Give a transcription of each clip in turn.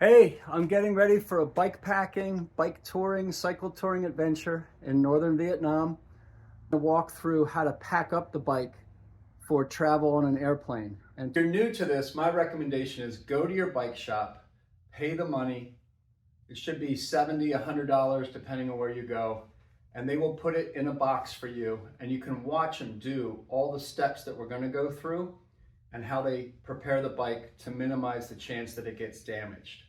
Hey, I'm getting ready for a bike packing, bike touring, cycle touring adventure in northern Vietnam. I'm going to walk through how to pack up the bike for travel on an airplane. And if you're new to this, my recommendation is go to your bike shop, pay the money. It should be $70, $100 depending on where you go. And they will put it in a box for you, and you can watch them do all the steps that we're going to go through and how they prepare the bike to minimize the chance that it gets damaged.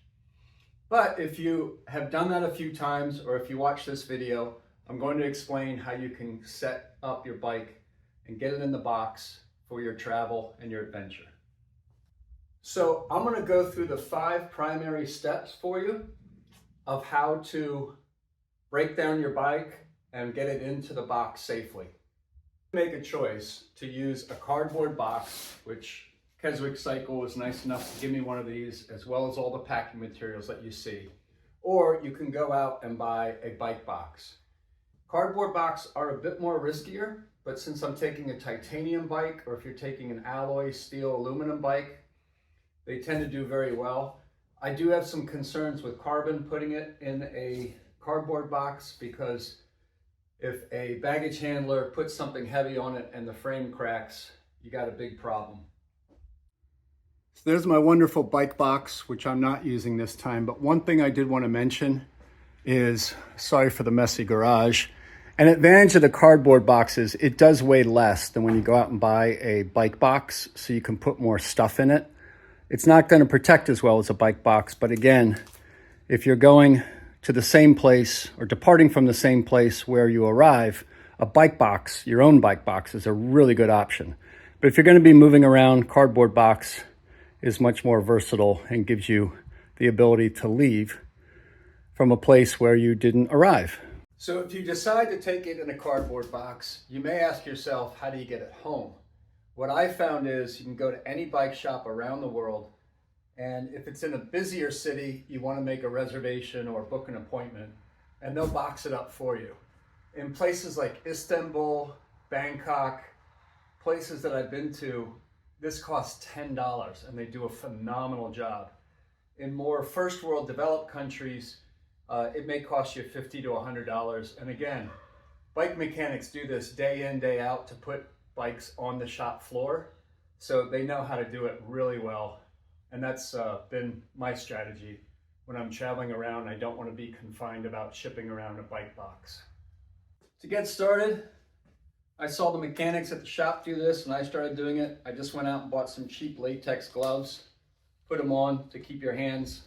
But if you have done that a few times, or if you watch this video, I'm going to explain how you can set up your bike and get it in the box for your travel and your adventure. So I'm going to go through the 5 primary steps for you of how to break down your bike and get it into the box safely. Make a choice to use a cardboard box, which Keswick Cycle was nice enough to give me one of these, as well as all the packing materials that you see. Or you can go out and buy a bike box. Cardboard boxes are a bit more riskier, but since I'm taking a titanium bike, or if you're taking an alloy steel aluminum bike, they tend to do very well. I do have some concerns with carbon putting it in a cardboard box, because if a baggage handler puts something heavy on it and the frame cracks, you got a big problem. So there's my wonderful bike box, which I'm not using this time. But one thing I did want to mention is, sorry for the messy garage, an advantage of the cardboard boxes, it does weigh less than when you go out and buy a bike box, so you can put more stuff in it. It's not going to protect as well as a bike box, but again, if you're going to the same place or departing from the same place where you arrive, a bike box, your own bike box, is a really good option. But if you're going to be moving around, cardboard box is much more versatile and gives you the ability to leave from a place where you didn't arrive. So if you decide to take it in a cardboard box, you may ask yourself, how do you get it home? What I found is you can go to any bike shop around the world, and if it's in a busier city, you want to make a reservation or book an appointment, and they'll box it up for you. In places like Istanbul, Bangkok, places that I've been to, this costs $10 and they do a phenomenal job. In more first world developed countries, it may cost you $50 to $100. And again, bike mechanics do this day in, day out to put bikes on the shop floor. So they know how to do it really well. And that's been my strategy when I'm traveling around. I don't want to be confined about shipping around a bike box. To get started, I saw the mechanics at the shop do this and I started doing it. I just went out and bought some cheap latex gloves, put them on to keep your hands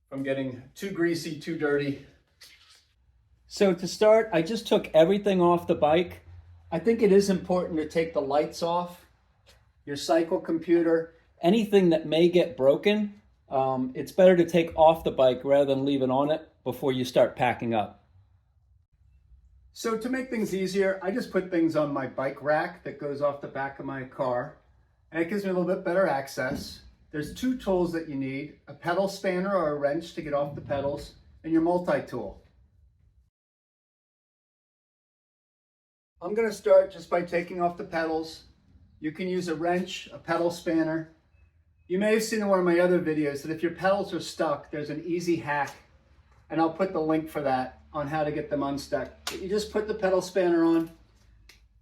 from getting too greasy, too dirty. So to start, I just took everything off the bike. I think it is important to take the lights off, your cycle computer, anything that may get broken. It's better to take off the bike rather than leave it on it before you start packing up. So to make things easier, I just put things on my bike rack that goes off the back of my car, and it gives me a little bit better access. There's 2 tools that you need, a pedal spanner or a wrench to get off the pedals, and your multi-tool. I'm going to start just by taking off the pedals. You can use a wrench, a pedal spanner. You may have seen in one of my other videos that if your pedals are stuck, there's an easy hack, and I'll put the link for that on how to get them unstuck. But you just put the pedal spanner on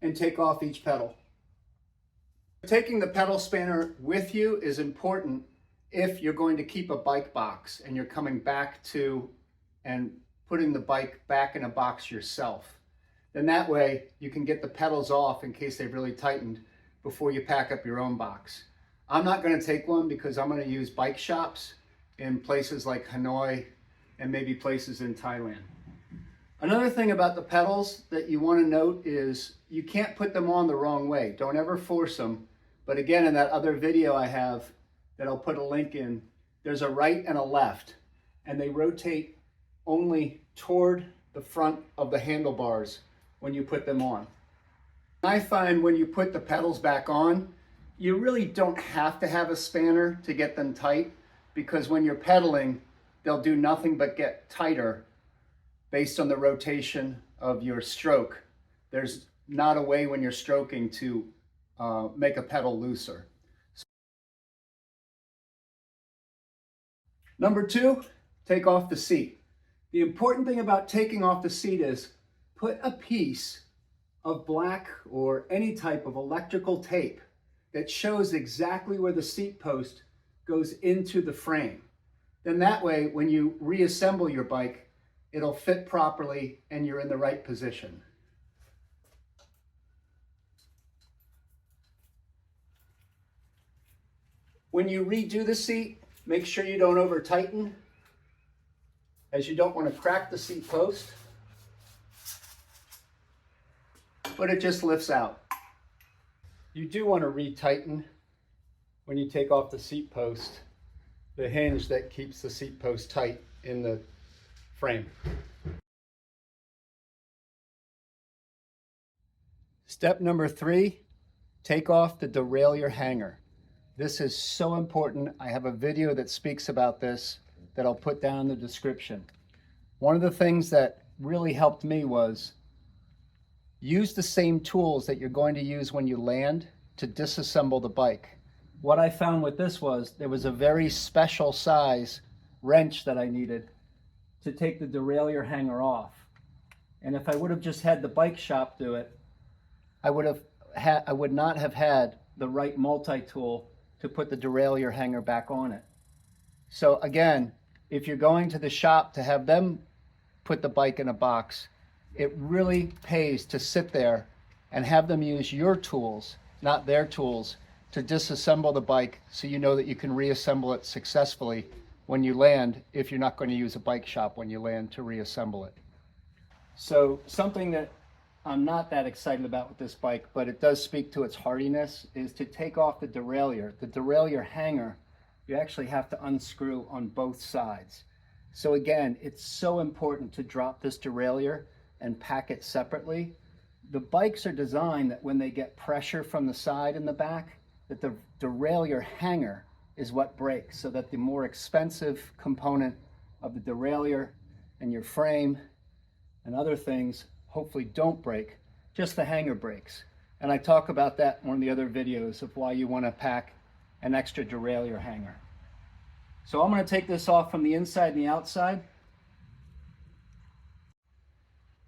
and take off each pedal. Taking the pedal spanner with you is important if you're going to keep a bike box and you're coming back to and putting the bike back in a box yourself. Then that way you can get the pedals off in case they've really tightened before you pack up your own box. I'm not going to take one because I'm going to use bike shops in places like Hanoi and maybe places in Thailand. Another thing about the pedals that you want to note is you can't put them on the wrong way. Don't ever force them. But again, in that other video I have that I'll put a link in, there's a right and a left, and they rotate only toward the front of the handlebars when you put them on. I find when you put the pedals back on, you really don't have to have a spanner to get them tight, because when you're pedaling, they'll do nothing but get tighter based on the rotation of your stroke. There's not a way when you're stroking to make a pedal looser. Number 2, take off the seat. The important thing about taking off the seat is put a piece of black or any type of electrical tape that shows exactly where the seat post goes into the frame. Then that way, when you reassemble your bike, it'll fit properly and you're in the right position. When you redo the seat, make sure you don't over tighten, as you don't want to crack the seat post, but it just lifts out. You do want to re-tighten when you take off the seat post, the hinge that keeps the seat post tight in the frame. Step number 3, take off the derailleur hanger. This is so important. I have a video that speaks about this that I'll put down in the description. One of the things that really helped me was use the same tools that you're going to use when you land to disassemble the bike. What I found with this was there was a very special size wrench that I needed to take the derailleur hanger off. And if I would have just had the bike shop do it, I would not have had the right multi-tool to put the derailleur hanger back on it. So again, if you're going to the shop to have them put the bike in a box, it really pays to sit there and have them use your tools, not their tools, to disassemble the bike so you know that you can reassemble it successfully when you land, if you're not going to use a bike shop when you land to reassemble it. So something that I'm not that excited about with this bike, but it does speak to its hardiness, is to take off the derailleur. The derailleur hanger, you actually have to unscrew on both sides. So again, it's so important to drop this derailleur and pack it separately. The bikes are designed that when they get pressure from the side and the back, that the derailleur hanger is what breaks, so that the more expensive component of the derailleur and your frame and other things hopefully don't break, just the hanger breaks. And I talk about that in one of the other videos of why you want to pack an extra derailleur hanger. So I'm going to take this off from the inside and the outside.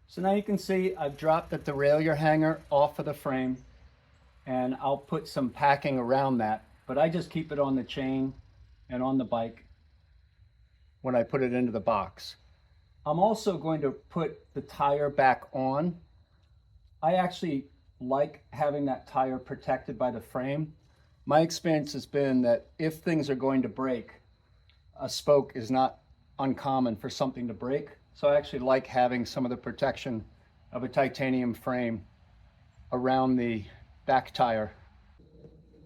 So now you can see I've dropped the derailleur hanger off of the frame, and I'll put some packing around that, but I just keep it on the chain and on the bike when I put it into the box. I'm also going to put the tire back on. I actually like having that tire protected by the frame. My experience has been that if things are going to break, a spoke is not uncommon for something to break. So I actually like having some of the protection of a titanium frame around the back tire.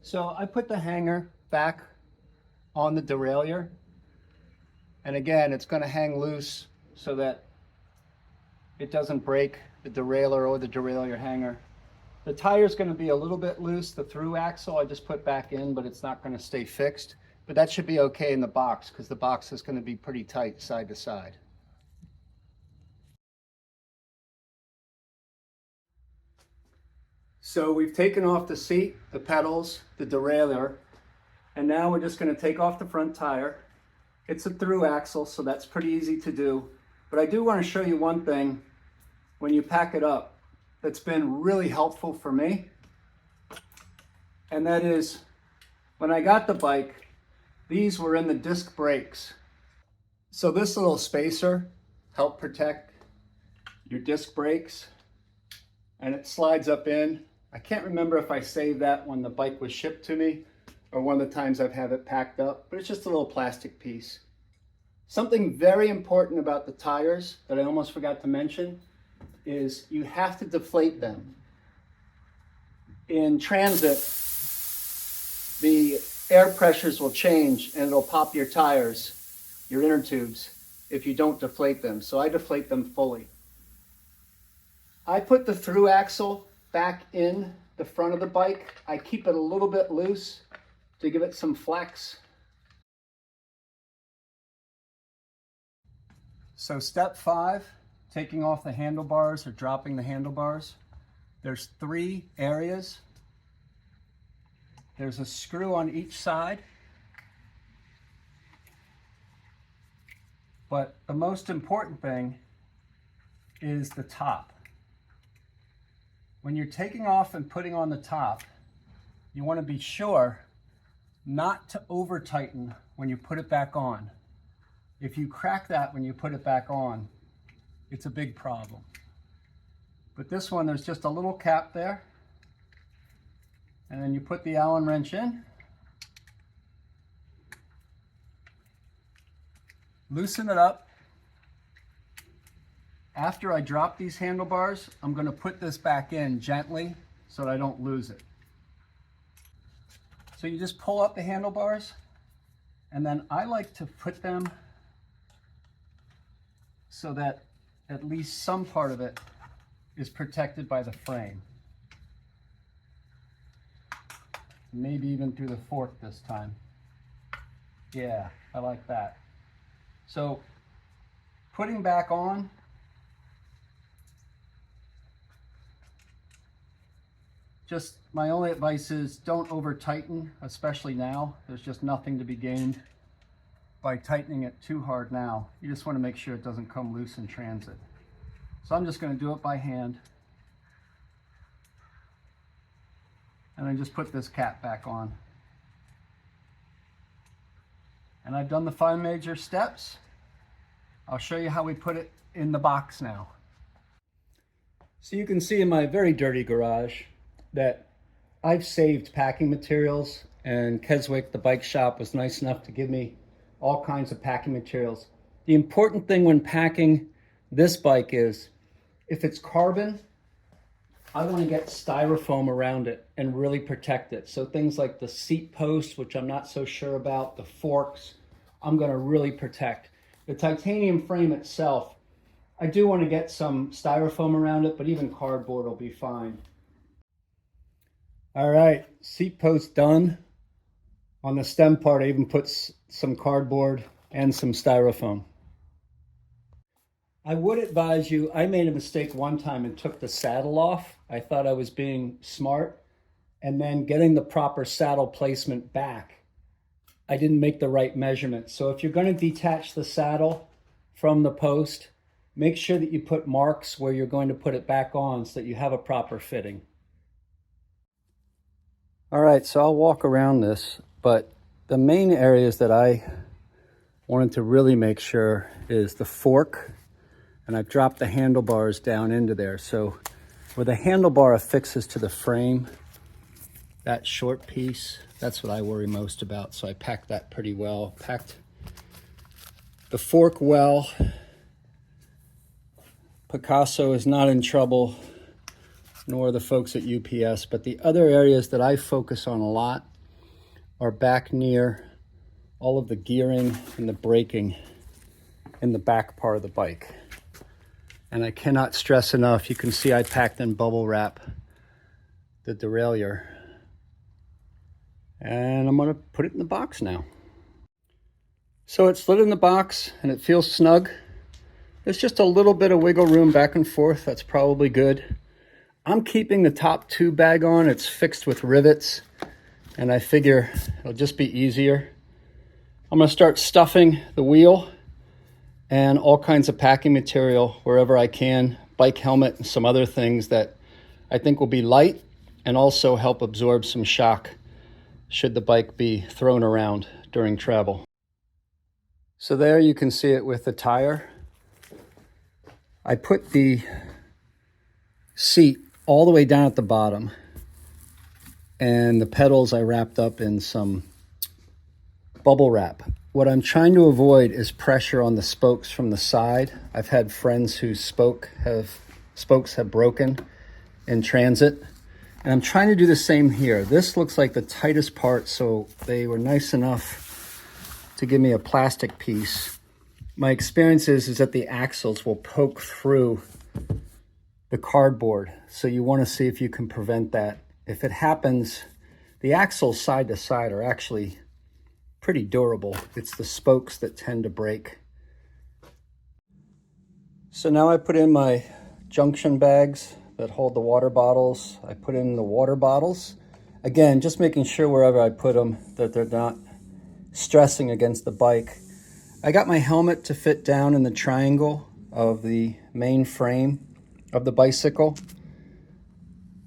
So I put the hanger back on the derailleur. And again, it's going to hang loose so that it doesn't break the derailleur or the derailleur hanger. The tire is going to be a little bit loose. The through axle I just put back in, but it's not going to stay fixed. But that should be okay in the box because the box is going to be pretty tight side to side. So we've taken off the seat, the pedals, the derailleur, and now we're just going to take off the front tire. It's a through axle, so that's pretty easy to do. But I do want to show you one thing when you pack it up that's been really helpful for me. And that is, when I got the bike, these were in the disc brakes. So this little spacer helped protect your disc brakes, and it slides up in. I can't remember if I saved that when the bike was shipped to me or one of the times I've had it packed up, but it's just a little plastic piece. Something very important about the tires that I almost forgot to mention is you have to deflate them. In transit, the air pressures will change and it'll pop your tires, your inner tubes, if you don't deflate them. So I deflate them fully. I put the through axle back in the front of the bike. I keep it a little bit loose to give it some flex. So step 5, taking off the handlebars or dropping the handlebars. There's 3 areas. There's a screw on each side. But the most important thing is the top. When you're taking off and putting on the top, you want to be sure not to over tighten when you put it back on. If you crack that when you put it back on, it's a big problem. But this one, there's just a little cap there, and then you put the Allen wrench in, loosen it up. After I drop these handlebars, I'm going to put this back in gently so that I don't lose it. So you just pull up the handlebars, and then I like to put them so that at least some part of it is protected by the frame. Maybe even through the fork this time. Yeah, I like that. So putting back on, just my only advice is don't over tighten, especially now. There's just nothing to be gained by tightening it too hard now. You just want to make sure it doesn't come loose in transit. So I'm just going to do it by hand. And then just put this cap back on. And I've done the 5 major steps. I'll show you how we put it in the box now. So you can see in my very dirty garage that I've saved packing materials, and Keswick, the bike shop, was nice enough to give me all kinds of packing materials. The important thing when packing this bike is, if it's carbon, I want to get styrofoam around it and really protect it. So things like the seat posts, which I'm not so sure about, the forks, I'm going to really protect. The titanium frame itself, I do want to get some styrofoam around it, but even cardboard will be fine. All right, seat post done. On the stem part, I even put some cardboard and some styrofoam. I would advise you, I made a mistake one time and took the saddle off. I thought I was being smart, and then getting the proper saddle placement back, I didn't make the right measurement. So if you're going to detach the saddle from the post, make sure that you put marks where you're going to put it back on so that you have a proper fitting. All right, so I'll walk around this, but the main areas that I wanted to really make sure is the fork, and I've dropped the handlebars down into there. So where the handlebar affixes to the frame, that short piece, that's what I worry most about. So I packed that pretty well. Packed the fork well. Picasso is not in trouble, nor the folks at UPS, but the other areas that I focus on a lot are back near all of the gearing and the braking in the back part of the bike. And I cannot stress enough, you can see I packed in bubble wrap the derailleur. And I'm gonna put it in the box now. So it's slid in the box and it feels snug. There's just a little bit of wiggle room back and forth, that's probably good. I'm keeping the top tube bag on. It's fixed with rivets, and I figure it'll just be easier. I'm gonna start stuffing the wheel and all kinds of packing material wherever I can, bike helmet and some other things that I think will be light and also help absorb some shock should the bike be thrown around during travel. So there you can see it with the tire. I put the seat all the way down at the bottom, and the pedals I wrapped up in some bubble wrap. What I'm trying to avoid is pressure on the spokes from the side. I've had friends whose spokes have broken in transit, and I'm trying to do the same here. This looks like the tightest part, so they were nice enough to give me a plastic piece. My experience is that the axles will poke through the cardboard, so you want to see if you can prevent that. If it happens, the axles side to side are actually pretty durable. It's the spokes that tend to break. So now I put in my Junction bags that hold the water bottles. I put in the water bottles. Again, just making sure wherever I put them that they're not stressing against the bike. I got my helmet to fit down in the triangle of the main frame of the bicycle.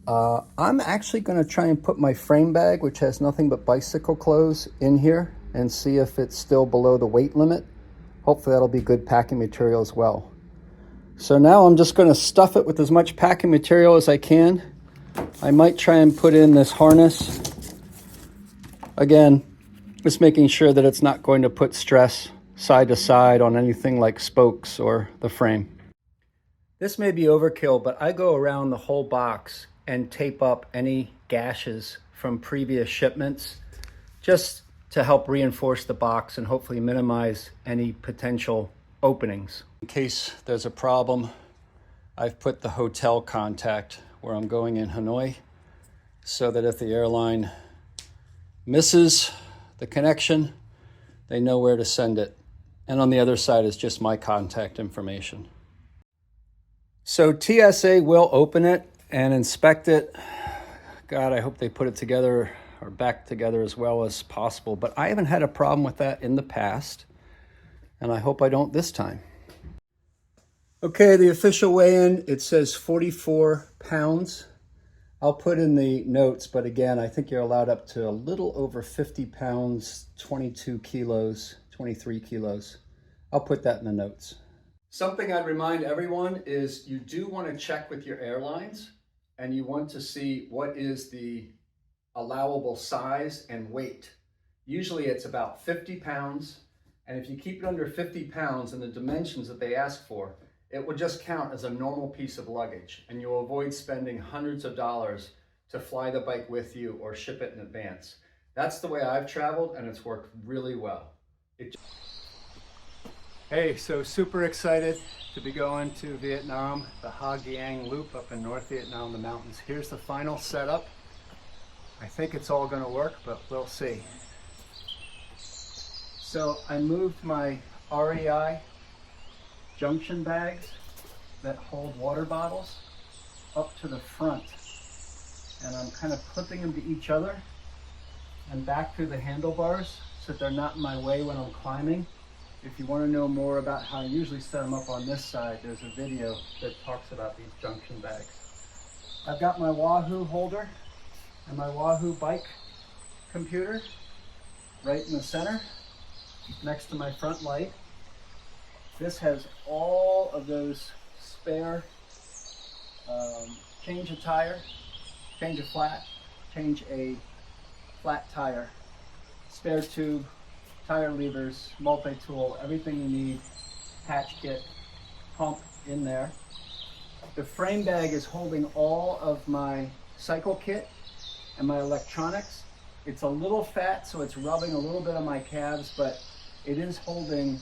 I'm actually going to try and put my frame bag, which has nothing but bicycle clothes, in here and see if it's still below the weight limit. Hopefully that'll be good packing material as well. So now I'm just going to stuff it with as much packing material as I can. I might try and put in this harness. Again, just making sure that it's not going to put stress side to side on anything like spokes or the frame. This may be overkill, but I go around the whole box and tape up any gashes from previous shipments just to help reinforce the box and hopefully minimize any potential openings. In case there's a problem, I've put the hotel contact where I'm going in Hanoi so that if the airline misses the connection, they know where to send it. And on the other side is just my contact information. So TSA will open it and inspect it. God, I hope they put it together or back together as well as possible. But I haven't had a problem with that in the past, and I hope I don't this time. Okay, the official weigh-in, it says 44 pounds. I'll put in the notes, but again, I think you're allowed up to a little over 50 pounds, 22 kilos, 23 kilos. I'll put that in the notes. Something I'd remind everyone is you do want to check with your airlines and you want to see what is the allowable size and weight. Usually it's about 50 pounds, and if you keep it under 50 pounds and the dimensions that they ask for, it will just count as a normal piece of luggage, and you'll avoid spending hundreds of dollars to fly the bike with you or ship it in advance. That's the way I've traveled, and it's worked really well. Hey, so super excited to be going to Vietnam, the Ha Giang Loop up in North Vietnam, the mountains. Here's the final setup. I think it's all going to work, but we'll see. So I moved my REI Junction bags that hold water bottles up to the front, and I'm kind of clipping them to each other and back through the handlebars so that they're not in my way when I'm climbing. If you want to know more about how I usually set them up on this side, there's a video that talks about these Junction bags. I've got my Wahoo holder and my Wahoo bike computer right in the center next to my front light. This has all of those spare change a tire, change a flat, change a flat tire, spare tube, tire levers, multi-tool, everything you need, patch kit, pump in there. The frame bag is holding all of my cycle kit and my electronics. It's a little fat, so it's rubbing a little bit on my calves, but it is holding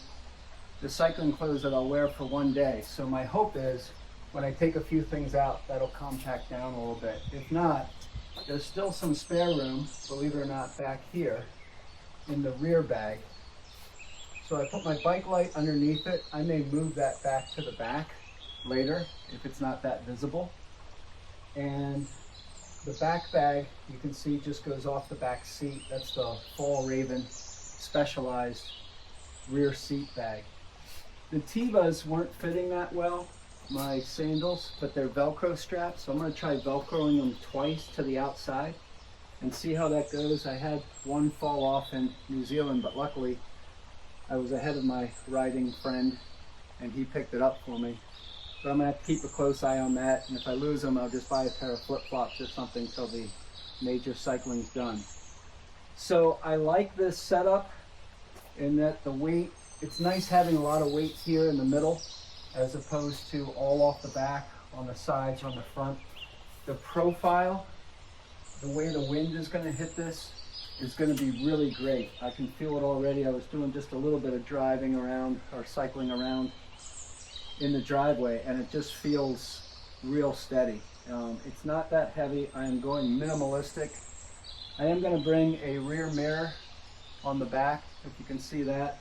the cycling clothes that I'll wear for one day. So my hope is when I take a few things out, that'll compact down a little bit. If not, there's still some spare room, believe it or not, back here in the rear bag. So I put my bike light underneath it. I may move that back to the back later if it's not that visible. And the back bag, you can see, just goes off the back seat. That's the Fall Raven specialized rear seat bag. The Tevas weren't fitting that well, my sandals, but they're Velcro straps, so I'm going to try Velcroing them twice to the outside and see how that goes. I had one fall off in New Zealand, but luckily I was ahead of my riding friend and he picked it up for me. But I'm going to have to keep a close eye on that, and if I lose them, I'll just buy a pair of flip-flops or something till the major cycling's done. So I like this setup in that the weight, it's nice having a lot of weight here in the middle as opposed to all off the back, on the sides, on the front. The profile, the way the wind is going to hit this is going to be really great. I can feel it already. I was doing just a little bit of driving around or cycling around in the driveway, and it just feels real steady. It's not that heavy. I am going minimalistic. I am going to bring a rear mirror on the back, if you can see that.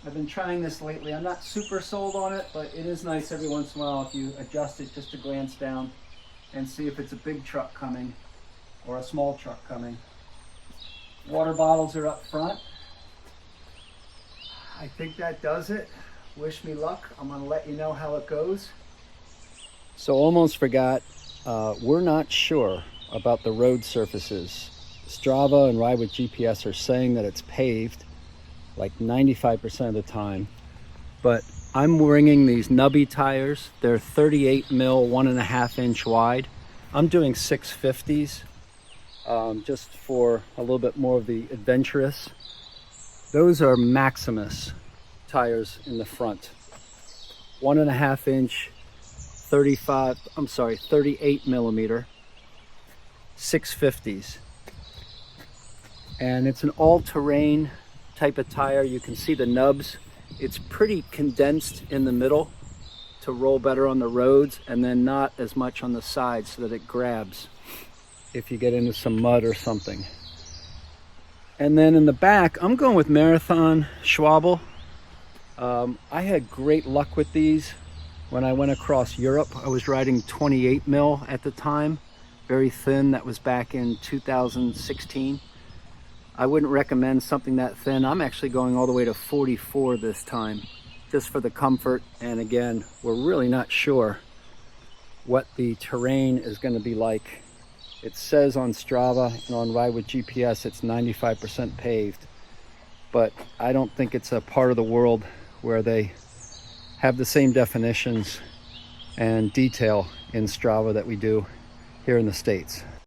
I've been trying this lately. I'm not super sold on it, but it is nice every once in a while if you adjust it just to glance down and see if it's a big truck coming or a small truck coming. Water bottles are up front. I think that does it. Wish me luck. I'm gonna let you know how it goes. So almost forgot, we're not sure about the road surfaces. Strava and Ride with GPS are saying that it's paved like 95% of the time, but I'm bringing these nubby tires. They're 38 mil, 1.5 inch wide. I'm doing 650s just for a little bit more of the adventurous. Those are Maximus tires in the front. 1.5 inch, 38 millimeter, 650s. And it's an all-terrain type of tire. You can see the nubs. It's pretty condensed in the middle to roll better on the roads, and then not as much on the sides so that it grabs if you get into some mud or something. And then in the back, I'm going with Marathon Schwalbe. I had great luck with these when I went across Europe. I was riding 28 mil at the time, very thin. That was back in 2016. I wouldn't recommend something that thin. I'm actually going all the way to 44 this time, just for the comfort. And again, we're really not sure what the terrain is going to be like. It says on Strava and on Ride with GPS it's 95% paved, but I don't think it's a part of the world where they have the same definitions and detail in Strava that we do here in the States.